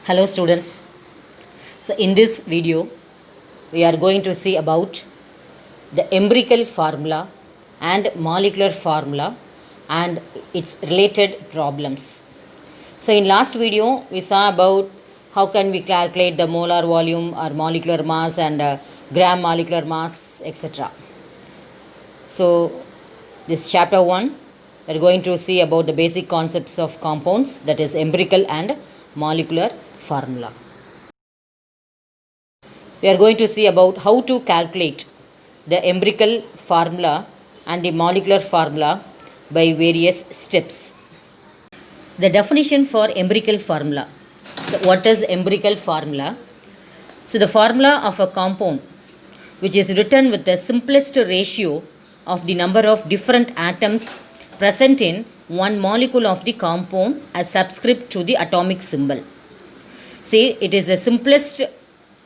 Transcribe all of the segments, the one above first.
Hello students. So in this video we are going to see about the empirical formula and molecular formula and its related problems. So in last video we saw about how can we calculate the molar volume or molecular mass and gram molecular mass, etc. So this chapter 1 we are going to see about the basic concepts of compounds, that is empirical and molecular formula. We are going to see about how to calculate the empirical formula and the molecular formula by various steps. The definition for empirical formula. So what is empirical formula? So the formula of a compound which is written with the simplest ratio of the number of different atoms present in one molecule of the compound as subscript to the atomic symbol. See, it is the simplest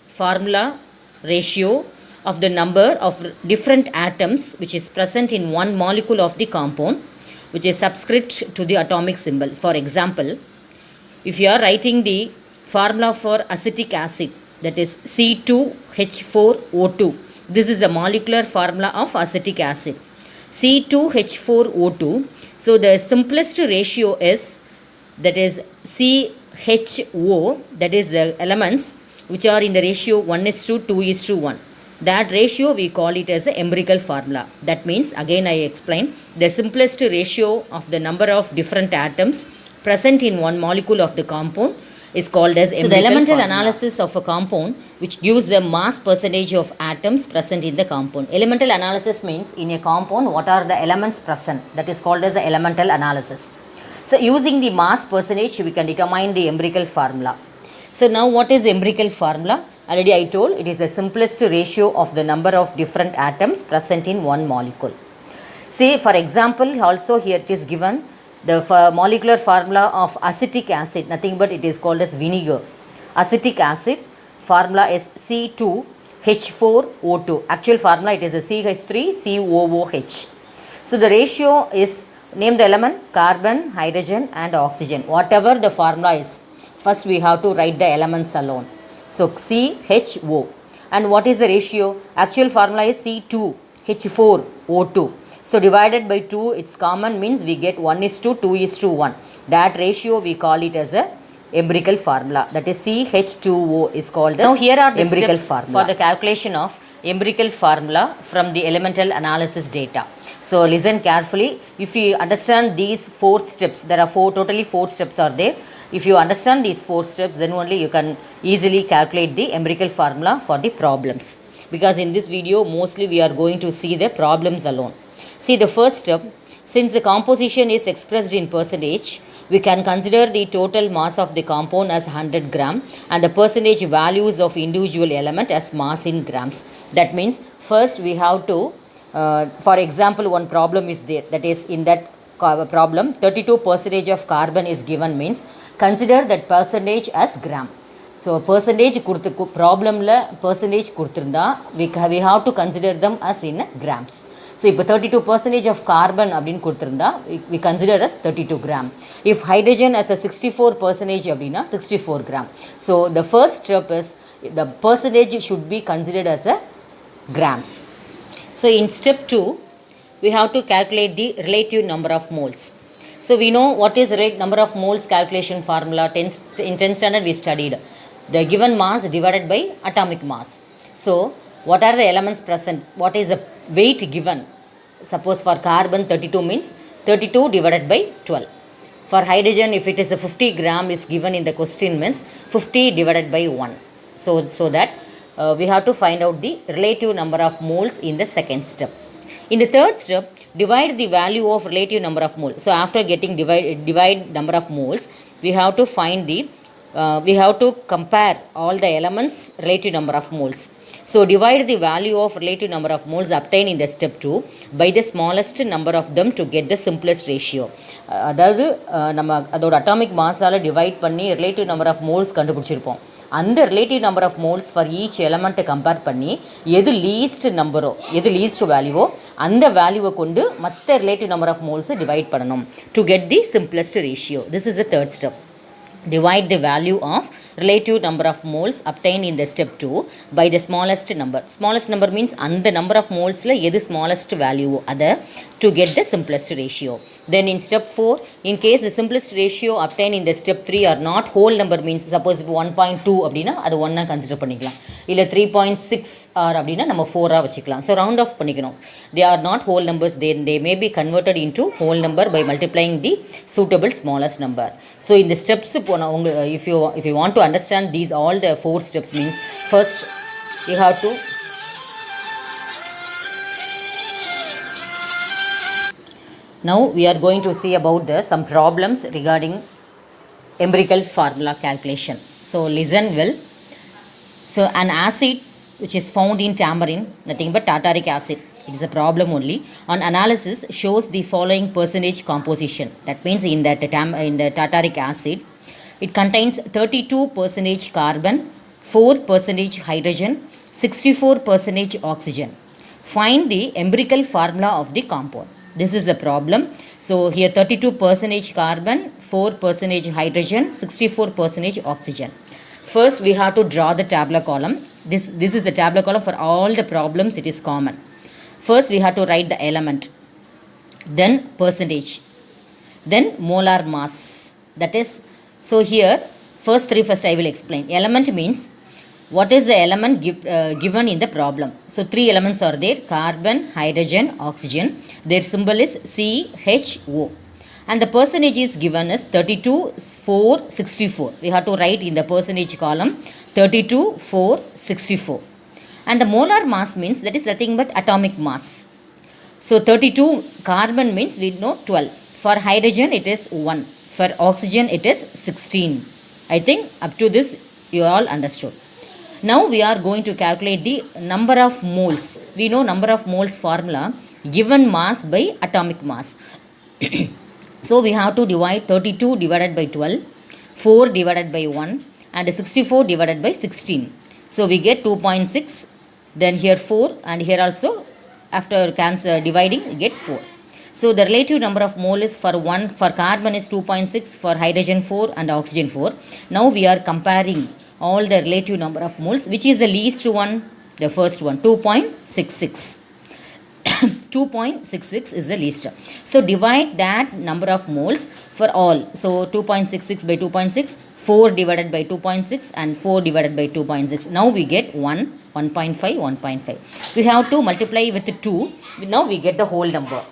formula ratio of the number of different atoms which is present in one molecule of the compound which is subscript to the atomic symbol. For example, if you are writing the formula for acetic acid, that is C2H4O2, this is the molecular formula of acetic acid, C2H4O2. So the simplest ratio is, that is CHO, that is the elements which are in the ratio 1:2:1. That ratio we call it as the empirical formula. That means, again I explain, the simplest ratio of the number of different atoms present in one molecule of the compound is called as empirical formula. So the elemental analysis of a compound which gives the mass percentage of atoms present in the compound. Elemental analysis means in a compound what are the elements present, that is called as the elemental analysis. So using the mass percentage we can determine the empirical formula. So now what is empirical formula? Already I told, it is the simplest ratio of the number of different atoms present in one molecule. See, for example, also here it is given the molecular formula of acetic acid, nothing but it is called as vinegar. Acetic acid formula is C2H4O2. Actual formula it is a CH3COOH. So the ratio is, name the element, carbon, hydrogen and oxygen. Whatever the formula is, first we have to write the elements alone. So CHO. And what is the ratio? Actual formula is C2H4O2. So divided by 2, it's common, means we get 1:2:1. That ratio we call it as a empirical formula. That is CH2O is called as. Now here are the empirical formula for the calculation of empirical formula from the elemental analysis data. So listen carefully. If you understand these 4 steps, there are totally 4 steps are there. If you understand these 4 steps, then only you can easily calculate the empirical formula for the problems. Because in this video, mostly we are going to see the problems alone. See, the first step, since the composition is expressed in percentage, we can consider the total mass of the compound as 100 gram and the percentage values of individual element as mass in grams. That means first we have to, for example, one problem is there, that is in that problem 32% of carbon is given, means consider that percentage as gram. So percentage problem la percentage kuduthirundha we have to consider them as in grams. So if 32% of carbon abdin kuduthirundha we consider as 32 gram. If hydrogen as a 64% abdina 64 gram. So the first step is the percentage should be considered as a grams. So in step 2 we have to calculate the relative number of moles. So we know what is number of moles calculation formula. In 10th standard we studied the given mass divided by atomic mass. So what are the elements present? What is the weight given? Suppose for carbon 32 means 32 divided by 12. For hydrogen, if it is a 50 gram is given in the question, means 50 divided by 1. So that we have to find out the relative number of moles in the second step. In the third step, divide the value of relative number of moles. So after getting divide number of moles, we have to find the we have to compare all the elements relative number of moles. So divide the value of relative number of moles obtained in the step 2 by the smallest number of them to get the simplest ratio. அதாவது நம்ம அதோட atomic மாஸால் divide பண்ணி relative number of moles கண்டுபிடிச்சிருப்போம். அந்த relative number of moles for each எலமெண்ட்டை compare பண்ணி எது லீஸ்ட் நம்பரோ, எது லீஸ்ட் வேல்யூவோ அந்த வேல்யூவை கொண்டு மற்ற ரிலேட்டிவ் நம்பர் ஆஃப் மோல்ஸை டிவைட் பண்ணணும் to get the simplest ratio. This is the third step. Divide the value of relative number of moles obtained in the step 2 by the smallest number. Smallest number means அந்த number of moles la எது smallest value அதை to get the simplest ratio. Then in step 4, in case the simplest ratio obtained in the step 3 are not whole number means suppose 1.2 அப்படினா அது 1 consider பண்ணிக்கலாம், இல்ல 3.6 R அப்படினா நம்ம 4 வச்சுக்கலாம். So round off பண்ணிக்கணும். They are not whole numbers, then they may be converted into whole number by multiplying the suitable smallest number. So in the steps if you want to understand these all the 4 steps means first you have to now we are going to see about some problems regarding empirical formula calculation. So listen well. So an acid which is found in tamarind, nothing but tartaric acid, it is a problem only, on analysis shows the following percentage composition. That means in the tartaric acid it contains 32% carbon, 4% hydrogen, 64% oxygen. Find the empirical formula of the compound. This is the problem. So here 32% carbon, 4% hydrogen, 64% oxygen. First we have to draw the tabular column. This is the tabular column for all the problems, it is common. First we have to write the element, then percentage, then molar mass. That is, so here first I will explain. Element means what is the element given in the problem. So 3 elements are there: carbon, hydrogen, oxygen. Their symbol is CHO. And the percentage is given as 32, 4, 64. We have to write in the percentage column 32, 4, 64. And the molar mass means that is nothing but atomic mass. So 32 carbon means we know 12. For hydrogen it is 1. For oxygen it is 16. I think up to this you all understood. Now we are going to calculate the number of moles. We know number of moles formula, given mass by atomic mass. So we have to divide 32 divided by 12, 4 divided by 1 and 64 divided by 16. So we get 2.6, then here 4 and here also after dividing we get 4. So the relative number of mole is for carbon is 2.6, for hydrogen 4 and oxygen 4. Now we are comparing all the relative number of moles. Which is the least one? The first one, 2.66. 2.66 is the least. So divide that number of moles for all. So 2.66 by 2.6, 4 divided by 2.6 and 4 divided by 2.6. Now we get 1, 1.5, 1.5. We have to multiply with 2. Now we get the whole number.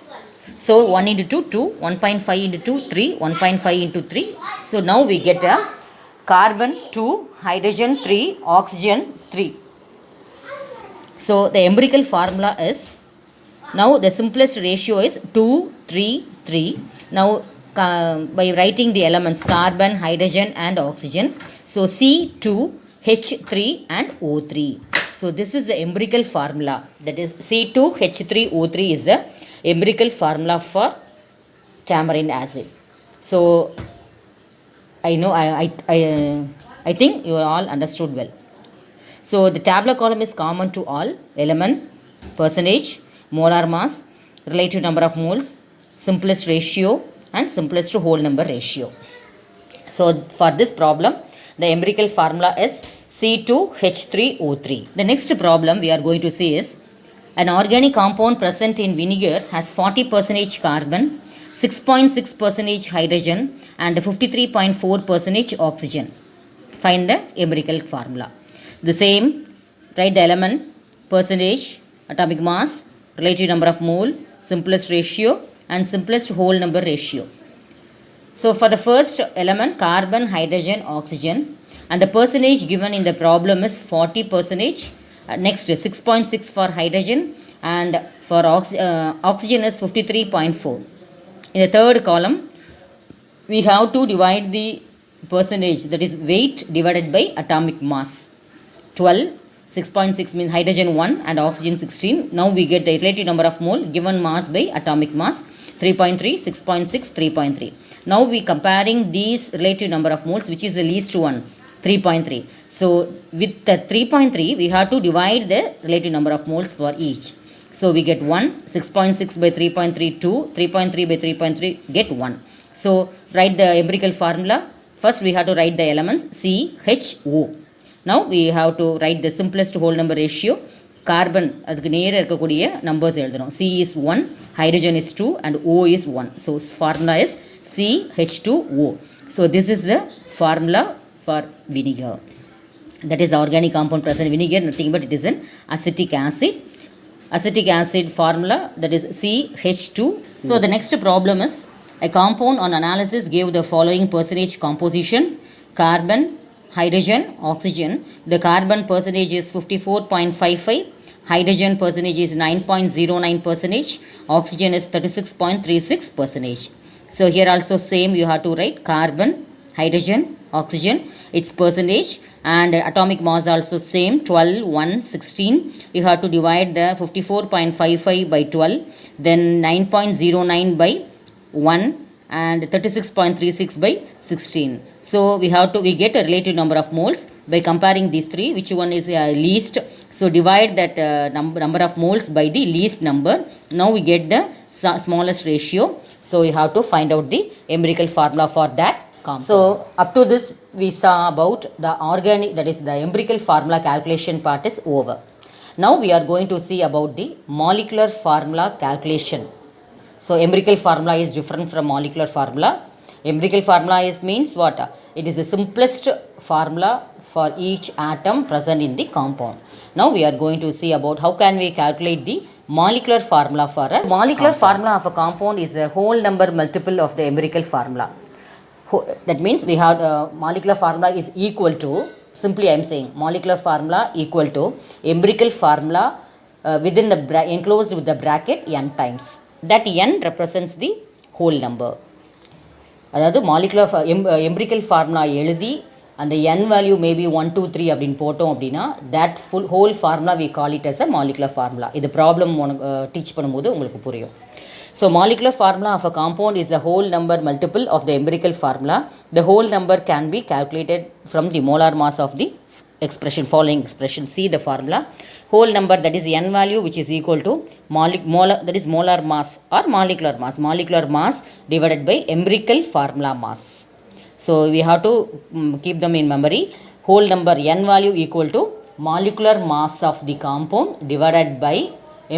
So 1 into 2, 2, 1.5 into 2, 3, 1.5 into 3. So now we get a carbon 2, hydrogen 3, oxygen 3. So the empirical formula is, now the simplest ratio is 2, 3, 3. Now by writing the elements carbon, hydrogen and oxygen. So C2, H3 and O3. So this is the empirical formula. That is C2, H3, O3 is the empirical formula for tamarind acid. So I know I think you all understood well. So the tabular column is common to all: element, percentage, molar mass, relative number of moles, simplest ratio and simplest whole number ratio. So for this problem the empirical formula is C2H3O3. The next problem we are going to see is an organic compound present in vinegar has 40% carbon, 6.6% hydrogen and 53.4% oxygen. Find the empirical formula. The same, write the element, percentage, atomic mass, relative number of mole, simplest ratio and simplest whole number ratio. So for the first element carbon, hydrogen, oxygen, and the percentage given in the problem is 40%. Next 6.6 for hydrogen and for oxygen is 53.4. In the third column we have to divide the percentage, that is weight divided by atomic mass. 12, 6.6 means hydrogen 1 and oxygen 16. Now we get the relative number of mole given mass by atomic mass, 3.3, 6.6, 3.3. Now we comparing these relative number of moles, which is the least one, 3.3. So with the 3.3 we have to divide the relative number of moles for each. So we get 1, 6.6 by 3.3, 2, 3.3 by 3.3 get 1. So write the empirical formula First we have to write the elements CHO. Now we have to write the simplest whole number ratio. Carbon அதுக்கு நேரா இருக்கக்கூடிய numbers எழுதணும். C is 1, hydrogen is 2 and O is 1. So formula is CH2O. So this is the formula for vinegar. That is organic compound present in vinegar, nothing but it is an acetic acid. Acetic acid formula, that is CH2. So the next problem is a compound on analysis gave the following percentage composition: carbon, hydrogen, oxygen. The carbon percentage is 54.55, hydrogen percentage is 9.09%, oxygen is 36.36%. So here also same, you have to write carbon, hydrogen, oxygen, its percentage, and atomic mass also same, 12, 1, 16. You have to divide the 54.55 by 12, then 9.09 by 1 and 36.36 by 16. So we get a relative number of moles by comparing these three, which one is least. So divide that number of moles by the least number. Now we get the smallest ratio. So you have to find out the empirical formula for that compound. So up to this we saw about the organic, that is the empirical formula calculation part is over. Now we are going to see about the molecular formula calculation. So empirical formula is different from molecular formula. Empirical formula means what? It is the simplest formula for each atom present in the compound. Now we are going to see about how can we calculate the molecular formula for a molecular formula of a compound is a whole number multiple of the empirical formula. That means we have molecular formula is equal to, simply I am saying molecular formula equal to empirical formula within the enclosed with the bracket n times. That n represents the whole number. அதாவது molecular empirical formula எழுதி அந்த n value maybe 1 2 3 அப்படின்னு போட்டோம் அப்படின்னா that whole formula we call it as a molecular formula. இது problem உனக்கு teach பண்ணும்போது உங்களுக்கு புரியும். So molecular formula of a compound is a whole number multiple of the empirical formula. The whole number can be calculated from the molar mass of the expression, following expression. See the formula: whole number, that is n value, which is equal to molar, that is molar mass or molecular mass divided by empirical formula mass. So we have to keep them in memory. Whole number n value equal to molecular mass of the compound divided by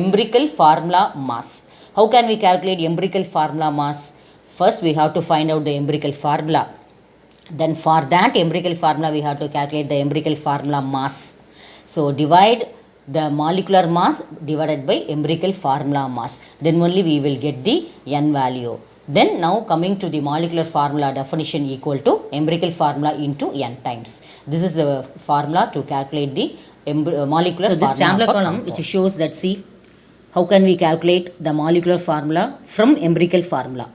empirical formula mass. How can we calculate empirical formula mass? First we have to find out the empirical formula. Then for that empirical formula we have to calculate the empirical formula mass. So divide the molecular mass divided by empirical formula mass. Then only we will get the n value. Then now coming to the molecular formula definition equal to empirical formula into n times. This is the formula to calculate the molecular formula. So this tabular column which shows that, see how can we calculate the molecular formula from empirical formula.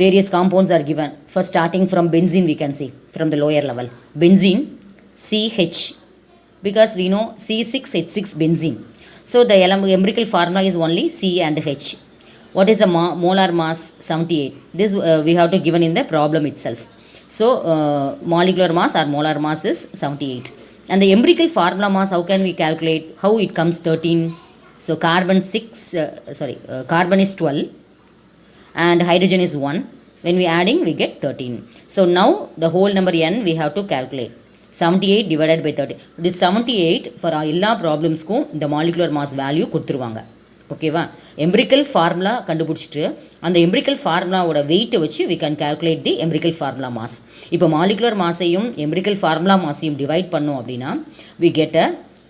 Various compounds are given. First starting from benzene we can see from the lower level. Benzene CH, because we know C6H6 benzene. So the empirical formula is only C and H. What is the molar mass? 78. This we have to given in the problem itself. So molecular mass or molar mass is 78. And the empirical formula mass, how can we calculate? How it comes 13? So carbon is 12. And hydrogen is 1. When we adding we get 13. So now the whole number n we have to calculate. 78 divided by 13. This 78 for எல்லா ப்ராப்ளம்ஸ்க்கும் இந்த molecular mass value கொடுத்துருவாங்க. ஓகேவா? Empirical formula கண்டுபிடிச்சிட்டு அந்த empirical ஃபார்முலாவோட வெயிட்டை வச்சு we can calculate the empirical formula mass. இப்போ molecular மாஸையும் empirical formula மாஸையும் divide பண்ணோம் அப்படின்னா we get a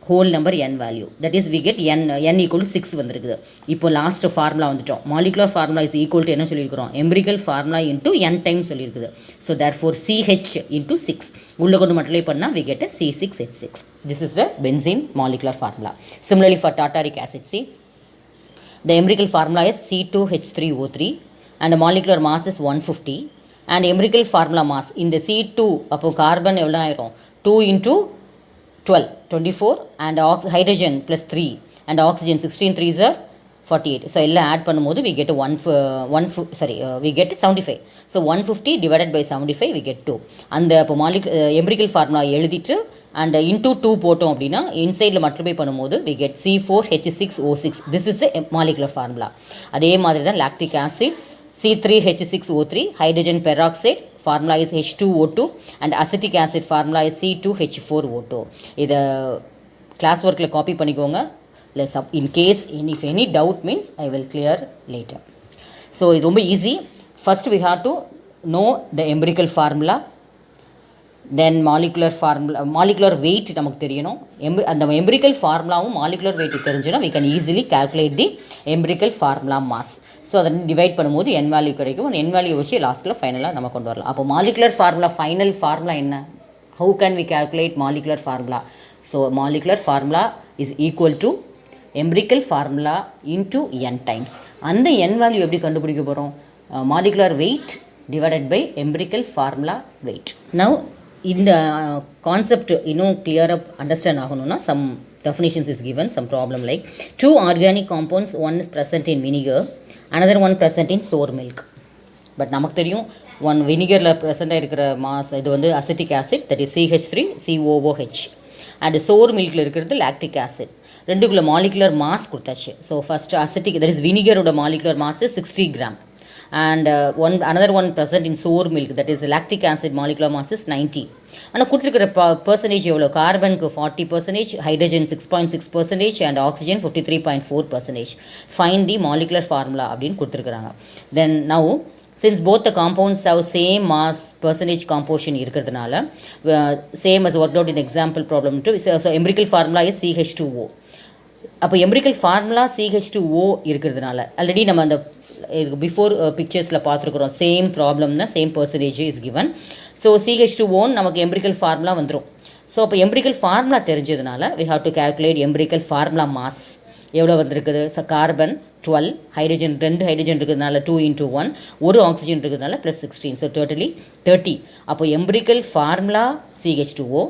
whole number n value, that is we get n equal to 6 வந்திருக்குது. இப்போ லாஸ்ட் ஃபார்முலா வந்துட்டோம். Molecular formula is equal to என்ன சொல்லியிருக்கிறோம்? Empirical formula into n time சொல்லியிருக்குது. So therefore CH into 6 உள்ள கொண்டு மல்டிப்ளை பண்ணால் we get a C6H6. This is the benzene molecular formula. Similarly for tartaric acid, see the empirical formula is C2H3O3 and the molecular mass is 150 and empirical formula mass in the C2 அப்போ carbon எவ்வளோ ஆயிரும்? 2 into 12, 24 and hydrogen plus 3 and oxygen 16 3s are 48. So எல்லாம் add பண்ணும்போது we get we get 75. So 150 divided by 75 we get 2. அந்த இப்போ empirical formula எழுதிட்டு and into 2 போட்டோம் அப்படின்னா இன்சைடில் மல்டிப்ளை பண்ணும்போது we get C4H6O6. This is a molecular formula. அதே மாதிரி தான் lactic acid C3H6O3, hydrogen peroxide formula is H2O2 and acetic acid formula is C2H4O2. இதை class workல copy பண்ணிக்கோங்க. In case if any doubt means I will clear later. So இது ரொம்ப easy. First we have to know the empirical formula, then molecular weight நமக்கு தெரியணும். அந்த empirical formulaவும் molecular weight தெரிஞ்சுனா we can easily calculate the empirical formula mass. So அதை divide பண்ணும்போது n value கிடைக்கும். n value வச்சு லாஸ்ட்டில் ஃபைனலாக நம்ம கொண்டு வரலாம். அப்போ molecular formula ஃபைனல் ஃபார்முலா என்ன? How can we calculate molecular formula? So molecular formula is equal to empirical formula into n times. அந்த n வேல்யூ எப்படி கண்டுபிடிக்க போகிறோம்? molecular weight divided by empirical formula weight. Now இந்த concept இன்னும் கிளியராக understand ஆகணும்னா some definitions is given, some problem like two organic compounds, one is present in vinegar, another one present in sour milk. But நமக்கு தெரியும் one வினிகரில் ப்ரெசென்ட்டாக இருக்கிற mass இது வந்து acetic acid, that is CH3COOH, and sour மில்கில் இருக்கிறது lactic acid. ரெண்டுக்குள்ள மாலிகுலர் மாஸ் கொடுத்தாச்சு. So first acetic that is வினிகரோட molecular mass 60 gram, and another one present in sour milk, that is lactic acid molecular mass is 90. ஆனால் கொடுத்துருக்கிற percentage எவ்வளோ? கார்பனுக்கு 40%, hydrogen 6.6% and oxygen 53.4%. Find the molecular formula அப்படின்னு கொடுத்துருக்குறாங்க. தென் now since both the compounds have same mass percentage composition இருக்கிறதுனால same as worked out in example problem 2, so empirical formula is CH2O. அப்போ empirical formula CH2O இருக்கிறதுனால already நம்ம அந்த before பிக்சர்ஸில் பார்த்துருக்குறோம். Same ப்ராப்ளம்னா same percentage is given. So CH2O நமக்கு empirical formula வந்துடும். So அப்போ empirical formula தெரிஞ்சதுனால we have to calculate empirical formula mass. எவ்வளோ வந்திருக்குது? ஸோ கார்பன் 12, ஹைட்ரஜன் 2 ஹைட்ரஜன் இருக்கிறதுனால 2 into 1, ஒரு ஆக்சிஜன் இருக்கிறதுனால +16, ஸோ டோட்டலி 30. அப்போ எம்பிரிக்கல் formula CH2O,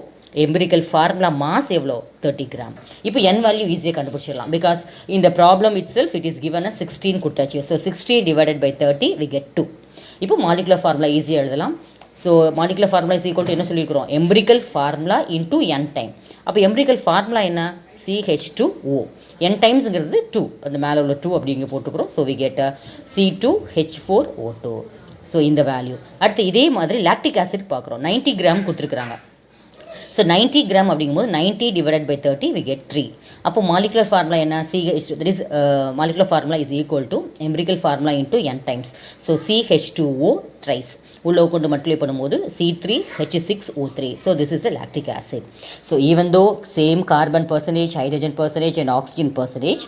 empirical formula mass எவ்வளோ? 30 கிராம். இப்போ n வேல்யூ ஈஸியாக கண்டுபிடிச்சிடலாம். பிகாஸ் இந்த problem itself it is given 16 கொடுத்தாச்சு. So 60 divided by 30 we get 2. இப்போ மாலிகுலர் ஃபார்முலா ஈஸியாக எழுதலாம். So molecular formula is equal to என்ன சொல்லியிருக்கிறோம்? Empirical formula into n time. அப்போ எம்பிரிக்கல் ஃபார்முலா என்ன? CH2O. n டைம்ஸுங்கிறது 2, அந்த மேலே உள்ள 2 அப்படி இங்கே போட்டுக்கிறோம். So we get C2H4O2. So இந்த வேல்யூ. அடுத்து இதே மாதிரி லாக்டிக் ஆசிட் பார்க்குறோம். 90 கிராம் கொடுத்துருக்குறாங்க. ஸோ 90 கிராம் அப்படிங்கும்போது 90 டிவைடட் பை 30 we get 3. அப்போ மாலிகுலர் ஃபார்முலா என்ன? that is molecular formula is equal to empirical formula into n times. So CH2O thrice உள்ளே கொண்டு மல்டிப்ளை பண்ணும்போது C3H6O3. So this is a lactic acid. So even though same carbon percentage, hydrogen percentage and oxygen percentage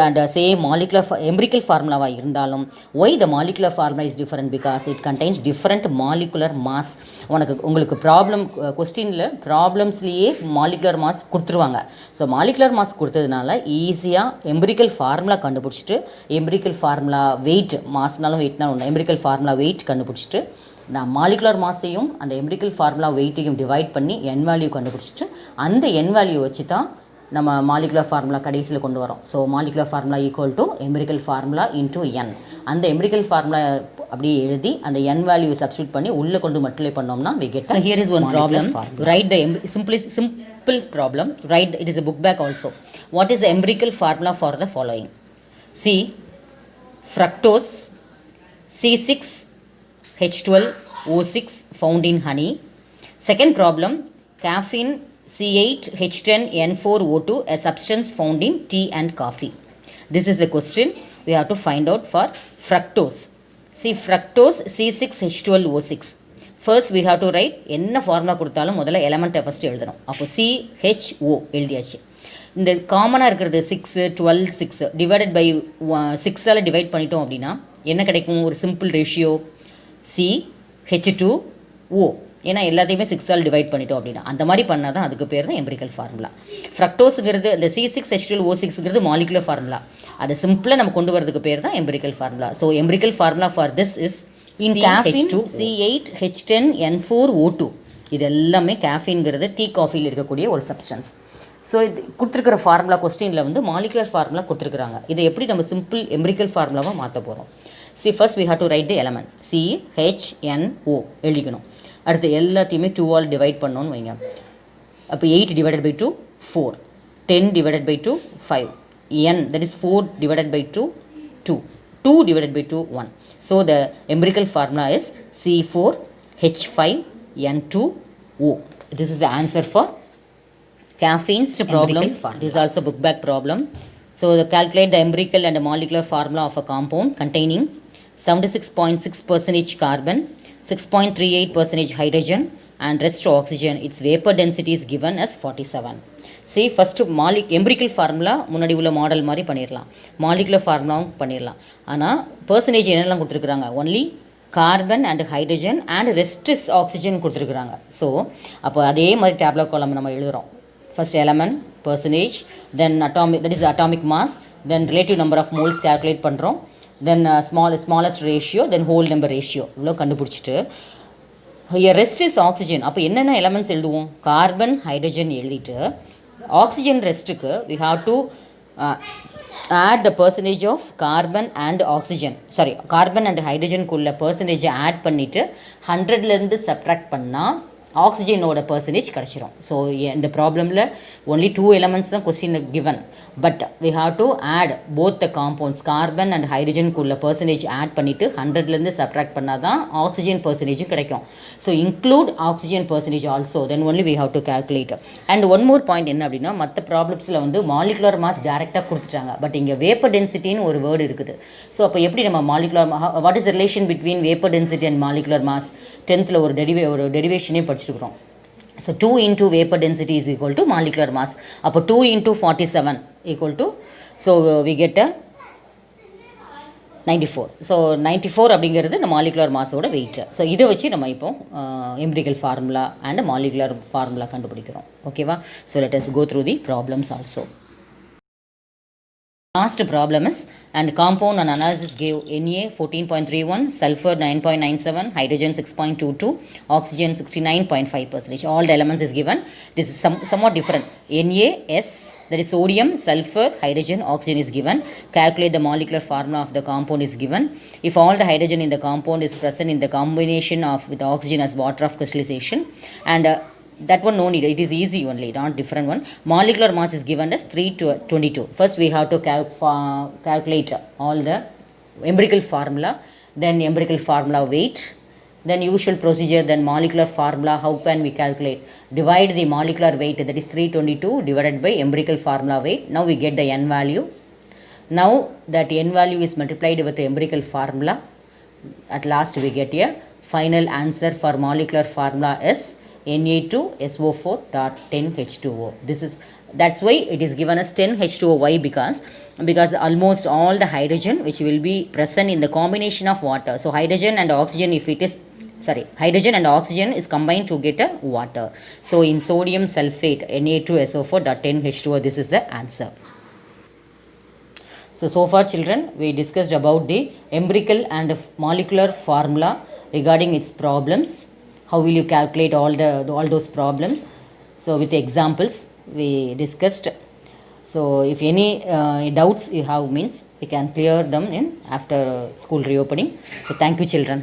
and same molecular empirical ஃபார்முலாவாக இருந்தாலும் why the molecular formula is different? Because it contains different molecular mass. உங்களுக்கு problem கொஸ்டினில் ப்ராப்ளம்ஸ்லேயே molecular mass கொடுத்துருவாங்க. So molecular mass கொடுத்ததுனால ஈஸியாக empirical formula கண்டுபிடிச்சிட்டு empirical formula wait, மாஸ்னாலும் வெயிட்னாலும் ஒன்று, எம்பிரிக்கல் ஃபார்முலா வெயிட் கண்டுபிடிச்சிட்டு நான் மாலிகுலர் மாஸையும் அந்த எம்பிரிக்கல் ஃபார்முலா வெயிட்டையும் டிவைட் பண்ணி n வேல்யூ கண்டுபிடிச்சிட்டு அந்த n வேல்யூ வச்சு தான் நம்ம மாலிகுலர் ஃபார்முலா கடைசியில் கொண்டு வரோம். So molecular formula equal to empirical formula into n. அந்த எம்பிரிக்கல் ஃபார்முலா அப்படியே எழுதி அந்த n வேல்யூ சப்ஸ்டியூட் பண்ணி உள்ளே கொண்டு மல்டிப்ளை பண்ணோம்னா we get. So here is one problem. Write the simple problem. Write it is a book back also. What is the empirical formula for the following? C. Fructose C6H12O6 found in honey. Second problem, caffeine C8H10N4O2, a substance found in tea and coffee. This is the question we have to find out for fructose. See, fructose C6H12O6. First we have to write என்ன formula கொடுத்தாலும் முதல்ல எலமெண்ட்டை first எழுதணும். அப்போ CHO எழுதியாச்சு. இந்த காமனாக இருக்கிறது 6, 12, 6 divided by 6ஆல் divide பண்ணிட்டோம் அப்படின்னா என்ன கிடைக்கும்? ஒரு சிம்பிள் ரேஷியோ CH2O. ஏன்னா எல்லாத்தையுமே 6ஆல் டிவைட் பண்ணிட்டோம் அப்படின்னா அந்த மாதிரி பண்ணால் தான் அதுக்கு பேர் தான் எம்பிரிக்கல் ஃபார்முலா. ஃப்ரக்டோஸுங்கிறது அந்த C6H12O6ங்கிறது மாலிகுலர் ஃபார்முலா. அதை சிம்பிளாக நம்ம கொண்டு வரதுக்கு பேர் தான் empirical formula. So empirical formula for this is in caffeine C8H10N4O2. இது எல்லாமே கேஃபீன்கிறது டீ காஃபியில் இருக்கக்கூடிய ஒரு சப்ஸ்டன்ஸ். ஸோ இது கொடுத்துருக்கிற ஃபார்முலா கொஸ்டினில் வந்து மாலிகுலர் ஃபார்முலா கொடுத்துருக்குறாங்க. இதை எப்படி நம்ம சிம்பிள் எம்பிரிக்கல் ஃபார்முலாவாக மாற்ற போகிறோம்? First we have to write the element CHNO எழுதிக்கணும். அடுத்து எல்லாத்தையுமே 2ஆல் டிவைட் பண்ணோன்னு வைங்க. அப்போ 8 divided by 2 4, 10 divided by 2 5, n that is 4 divided by 2 2, 2 divided by 2 1. So the empirical formula is C4 H5N2O. This is the answer for caffeine's problem. This is also book back problem. So calculate the empirical and molecular formula of a compound containing 76.6% carbon, 6.38% hydrogen and rest oxygen. Its vapor density is given as 47. See, first empirical formula முன்னாடி உள்ள model மாதிரி பண்ணிடலாம், molecular ஃபார்முலாவும் பண்ணிடலாம். ஆனால் percentage என்னெல்லாம் கொடுத்துருக்குறாங்க, only carbon and hydrogen and rest oxygen கொடுத்துருக்குறாங்க. So அப்போ அதே மாதிரி டேப்லோ காலம் நம்ம எழுதுகிறோம். First element percentage, then atomic, that is atomic mass, then relative number of moles calculate பண்ணுறோம், then smallest ratio, then whole number ratio இவ்வளோ கண்டுபிடிச்சிட்டு here rest is oxygen. அப்போ என்னென்ன எலமெண்ட்ஸ் எழுதுவோம், கார்பன் ஹைட்ரஜன் எழுதிட்டு oxygen ரெஸ்ட்டுக்கு we have to add the percentage of carbon and oxygen, sorry carbon and hydrogen குள்ள percentage add பண்ணிவிட்டு 100லேருந்து subtract பண்ணால் ஆக்சிஜனோட percentage கிடச்சிரும். ஸோ இந்த ப்ராப்ளமில் ஒன்லி 2 எலமெண்ட்ஸ் தான் question given, but we have to add both the compounds carbon and ஹைட்ரஜனுக்குள்ள percentage add பண்ணிவிட்டு 100லேருந்து சப்ராக்ட் பண்ணால் தான் ஆக்சிஜன் பர்சன்டேஜும் கிடைக்கும். So include oxygen percentage also, then only we have to calculate. And one more point என்ன அப்படின்னா, மற்ற ப்ராப்ளம்ஸில் வந்து மாலிகுலர் மாஸ் டேரெக்டாக கொடுத்துட்டாங்க, பட் இங்கே வேப்பர் டென்சிட்டின்னு ஒரு வேர்டு இருக்குது. ஸோ அப்போ எப்படி நம்ம molecular what is relation between vapour density and molecular mass 10th ஒரு டெரிவேஷனே படிச்சிருக்கிறோம். So 2 into vapor density is equal to molecular mass. அப்போ 2 into 47 equal to, so we get a 94. So 94 அப்படிங்கிறது இந்த மாலிகுலர் மாஸோட வெயிட். ஸோ இதை வச்சு நம்ம இப்போ empirical formula and molecular formula கண்டுபிடிக்கிறோம். ஓகேவா? So let us go through the problems also. Last problem is, and compound and analysis gave Na 14.31, sulfur 9.97, hydrogen 6.22, oxygen 69.5%. All the elements is given. This is somewhat different. Na, S, that is sodium, sulfur, hydrogen, oxygen is given. Calculate the molecular formula of the compound is given. If all the hydrogen in the compound is present in the combination of with oxygen as water of crystallization, and that one no need, it is easy only, not different one. Molecular mass is given as 322. First we have to calculate all the empirical formula, then empirical formula weight, then usual procedure, then molecular formula. How can we calculate? Divide the molecular weight, that is 322 divided by empirical formula weight. Now we get the n value. Now that n value is multiplied with the empirical formula, at last we get a final answer for molecular formula is Na2SO4.10H2O. That's why it is given as 10H2O. Why? Because almost all the hydrogen which will be present in the combination of water. So hydrogen and oxygen, if it is hydrogen and oxygen is combined to get a water. So in sodium sulfate Na2SO4.10H2O, this is the answer. So far children, we discussed about the empirical and molecular formula regarding its problems. How will you calculate all those problems? So with examples we discussed. So if any doubts you have, means we can clear them in after school reopening. So thank you children.